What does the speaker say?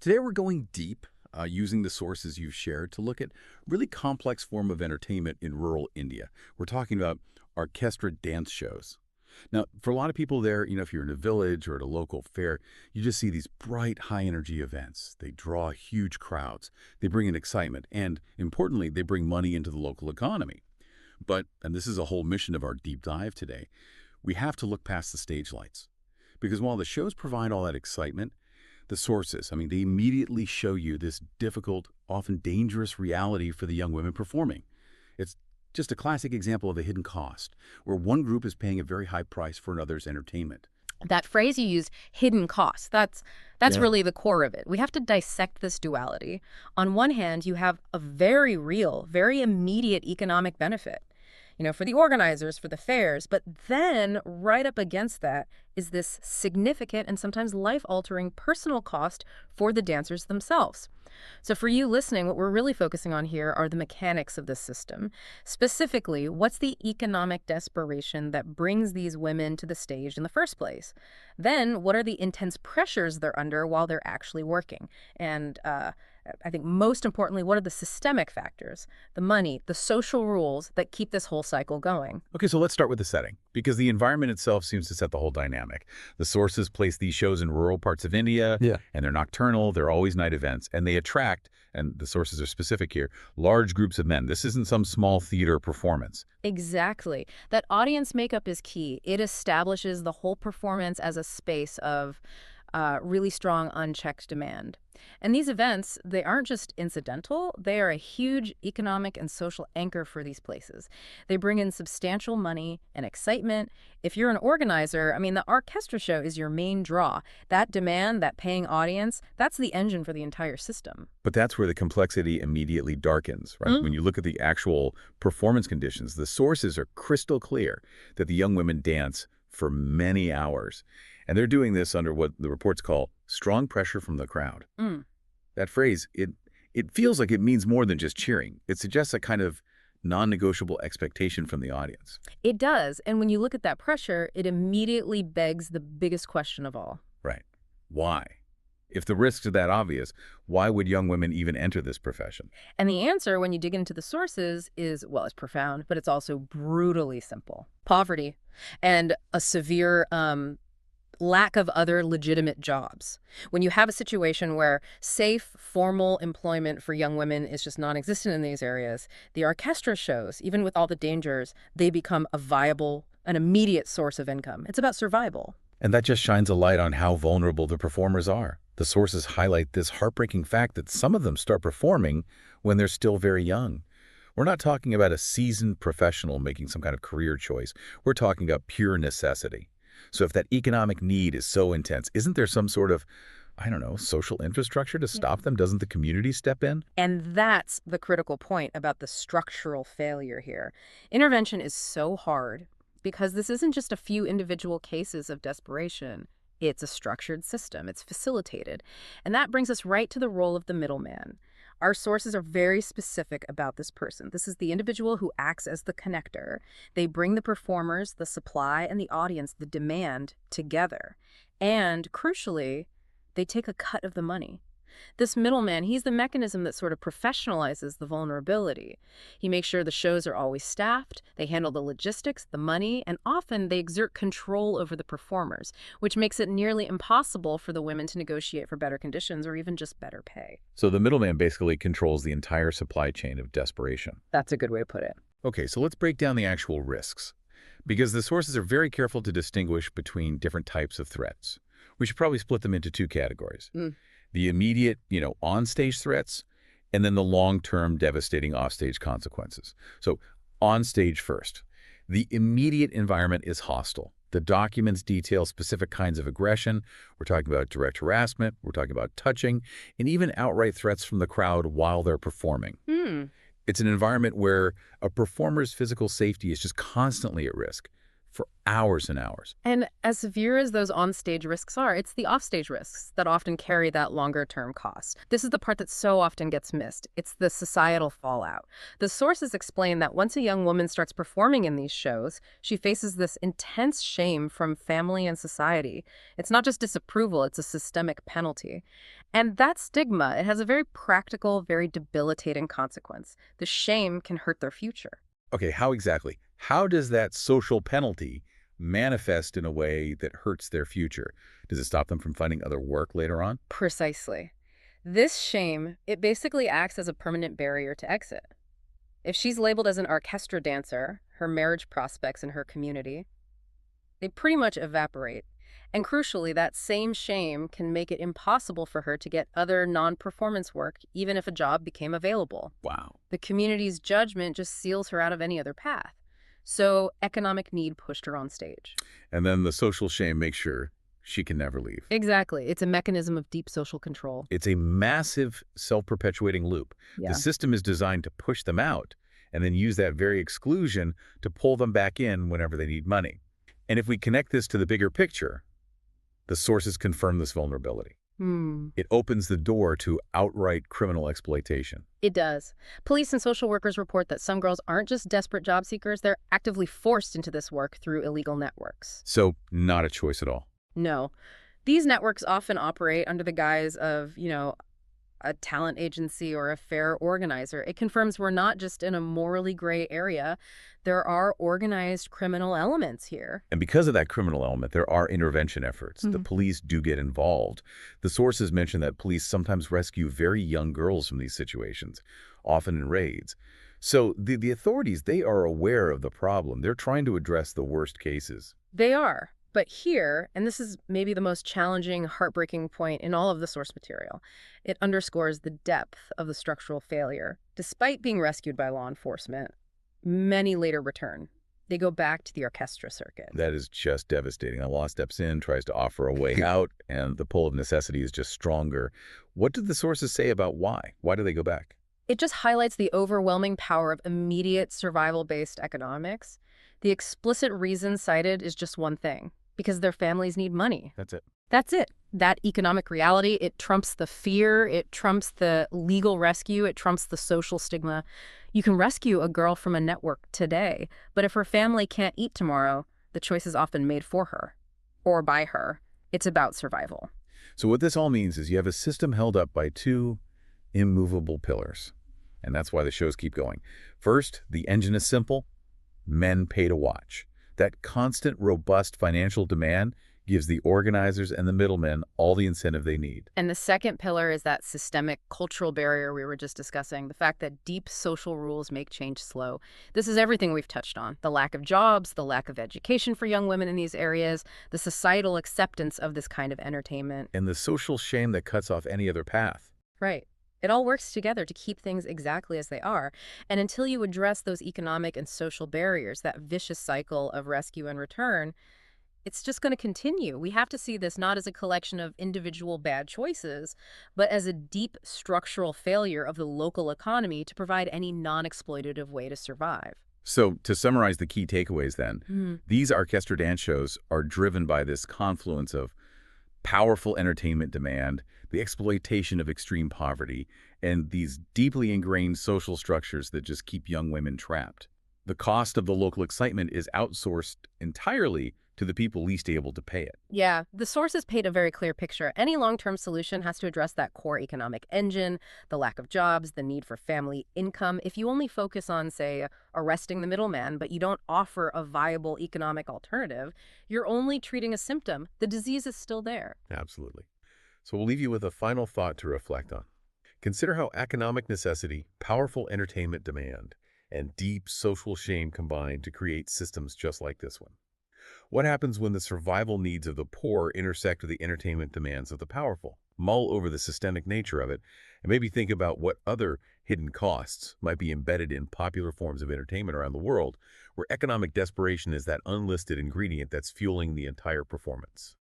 Today we're going deep, using the sources you've shared to look at really complex form of entertainment in rural India. We're talking about orchestra dance shows. Now, for a lot of people there, if you're in a village or at a local fair, you just see these bright, high-energy events. They draw huge crowds. They bring in excitement. And, importantly, they bring money into the local economy. But, and this is a whole mission of our deep dive today, we have to look past the stage lights. Because while the shows provide all that excitement, the sources, they immediately show you this difficult, often dangerous reality for the young women performing. It's just a classic example of a hidden cost, where one group is paying a very high price for another's entertainment. That phrase you used, hidden costs, that's Yeah. really the core of it. We have to dissect this duality. On one hand, you have a very real, very immediate economic benefit, for the organizers, for the fairs. But then right up against that is this significant and sometimes life-altering personal cost for the dancers themselves. So for you listening, what we're really focusing on here are the mechanics of the system. Specifically, what's the economic desperation that brings these women to the stage in the first place? Then, what are the intense pressures they're under while they're actually working? And I think most importantly, what are the systemic factors, the money, the social rules that keep this whole cycle going? Okay, so let's start with the setting, because the environment itself seems to set the whole dynamic. The sources place these shows in rural parts of India, Yeah. and they're nocturnal, they're always night events, and they attract, and the sources are specific here, large groups of men. This isn't some small theater performance. Exactly. That audience makeup is key. It establishes the whole performance as a space of really strong unchecked demand. And these events, they aren't just incidental, they are a huge economic and social anchor for these places. They bring in substantial money and excitement. If you're an organizer, the Arkestra show is your main draw. That demand, that paying audience, that's the engine for the entire system. But that's where the complexity immediately darkens, right? When you look at the actual performance conditions, the sources are crystal clear that the young women dance for many hours. And they're doing this under what the reports call strong pressure from the crowd. That phrase, it feels like it means more than just cheering. It suggests a kind of non-negotiable expectation from the audience. It does. And when you look at that pressure, it immediately begs the biggest question of all. Right. Why? If the risks are that obvious, why would young women even enter this profession? And the answer, when you dig into the sources, is, well, it's profound, but it's also brutally simple. Poverty and a severe lack of other legitimate jobs. When you have a situation where safe, formal employment for young women is just non-existent in these areas, the orchestra shows, even with all the dangers, they become a viable, an immediate source of income. It's about survival. And that just shines a light on how vulnerable the performers are. The sources highlight this heartbreaking fact that some of them start performing when they're still very young. We're not talking about a seasoned professional making some kind of career choice. We're talking about pure necessity. So if that economic need is so intense, isn't there some sort of, social infrastructure to stop them? Doesn't the community step in? And that's the critical point about the structural failure here. Intervention is so hard because this isn't just a few individual cases of desperation. It's a structured system. It's facilitated. And that brings us right to the role of the middleman. Our sources are very specific about this person. This is the individual who acts as the connector. They bring the performers, the supply, and the audience, the demand, together. And, crucially, they take a cut of the money. This middleman, he's the mechanism that sort of professionalizes the vulnerability. He makes sure the shows are always staffed, they handle the logistics, the money, and often they exert control over the performers, which makes it nearly impossible for the women to negotiate for better conditions or even just better pay. So the middleman basically controls the entire supply chain of desperation. That's a good way to put it. Okay, so let's break down the actual risks, because the sources are very careful to distinguish between different types of threats. We should probably split them into two categories. The immediate, on-stage threats, and then the long-term devastating off-stage consequences. So on-stage first. The immediate environment is hostile. The documents detail specific kinds of aggression. We're talking about direct harassment. We're talking about touching, and even outright threats from the crowd while they're performing. It's an environment where a performer's physical safety is just constantly at risk. for hours and hours. And as severe as those on-stage risks are, it's the off-stage risks that often carry that longer-term cost. This is the part that so often gets missed. It's the societal fallout. The sources explain that once a young woman starts performing in these shows, she faces this intense shame from family and society. It's not just disapproval, it's a systemic penalty. And that stigma, it has a very practical, very debilitating consequence. The shame can hurt their future. Okay, how exactly? How does that social penalty manifest in a way that hurts their future? Does it stop them from finding other work later on? Precisely. This shame, it basically acts as a permanent barrier to exit. If she's labeled as an Arkestra dancer, her marriage prospects in her community, they pretty much evaporate. And crucially, that same shame can make it impossible for her to get other non-performance work, even if a job became available. Wow. The community's judgment just seals her out of any other path. So economic need pushed her on stage. And then the social shame makes sure she can never leave. Exactly. It's a mechanism of deep social control. It's a massive self-perpetuating loop. Yeah. The system is designed to push them out and then use that very exclusion to pull them back in whenever they need money. And if we connect this to the bigger picture, the sources confirm this vulnerability. It opens the door to outright criminal exploitation. It does. Police and social workers report that some girls aren't just desperate job seekers, they're actively forced into this work through illegal networks. So not a choice at all. No. These networks often operate under the guise of, a talent agency or a fair organizer. It confirms we're not just in a morally gray area. There are organized criminal elements here. And because of that criminal element, there are intervention efforts. The police do get involved. The sources mention that police sometimes rescue very young girls from these situations, often in raids. So the authorities, they are aware of the problem. They're trying to address the worst cases. They are. But here, and this is maybe the most challenging, heartbreaking point in all of the source material, it underscores the depth of the structural failure. Despite being rescued by law enforcement, many later return. They go back to the Arkestra circuit. That is just devastating. A law steps in, tries to offer a way out, and the pull of necessity is just stronger. What did the sources say about why? Why do they go back? It just highlights the overwhelming power of immediate survival-based economics. The explicit reason cited is just one thing. Because their families need money. That's it. That's it. That economic reality, it trumps the fear, it trumps the legal rescue, it trumps the social stigma. You can rescue a girl from a network today, but if her family can't eat tomorrow, the choice is often made for her or by her. It's about survival. So what this all means is you have a system held up by two immovable pillars. And that's why the shows keep going. First, the engine is simple. Men pay to watch. That constant, robust financial demand gives the organizers and the middlemen all the incentive they need. And the second pillar is that systemic cultural barrier we were just discussing, the fact that deep social rules make change slow. This is everything we've touched on. The lack of jobs, the lack of education for young women in these areas, the societal acceptance of this kind of entertainment. And the social shame that cuts off any other path. Right. It all works together to keep things exactly as they are. And until you address those economic and social barriers, that vicious cycle of rescue and return, it's just going to continue. We have to see this not as a collection of individual bad choices, but as a deep structural failure of the local economy to provide any non-exploitative way to survive. So to summarize the key takeaways then, these Arkestra dance shows are driven by this confluence of powerful entertainment demand, the exploitation of extreme poverty, and these deeply ingrained social structures that just keep young women trapped. The cost of the local excitement is outsourced entirely to the people least able to pay it. Yeah, the sources paint a very clear picture. Any long-term solution has to address that core economic engine, the lack of jobs, the need for family income. If you only focus on, say, arresting the middleman, but you don't offer a viable economic alternative, you're only treating a symptom. The disease is still there. Absolutely. So we'll leave you with a final thought to reflect on. Consider how economic necessity, powerful entertainment demand, and deep social shame combine to create systems just like this one. What happens when the survival needs of the poor intersect with the entertainment demands of the powerful? Mull over the systemic nature of it, and maybe think about what other hidden costs might be embedded in popular forms of entertainment around the world, where economic desperation is that unlisted ingredient that's fueling the entire performance.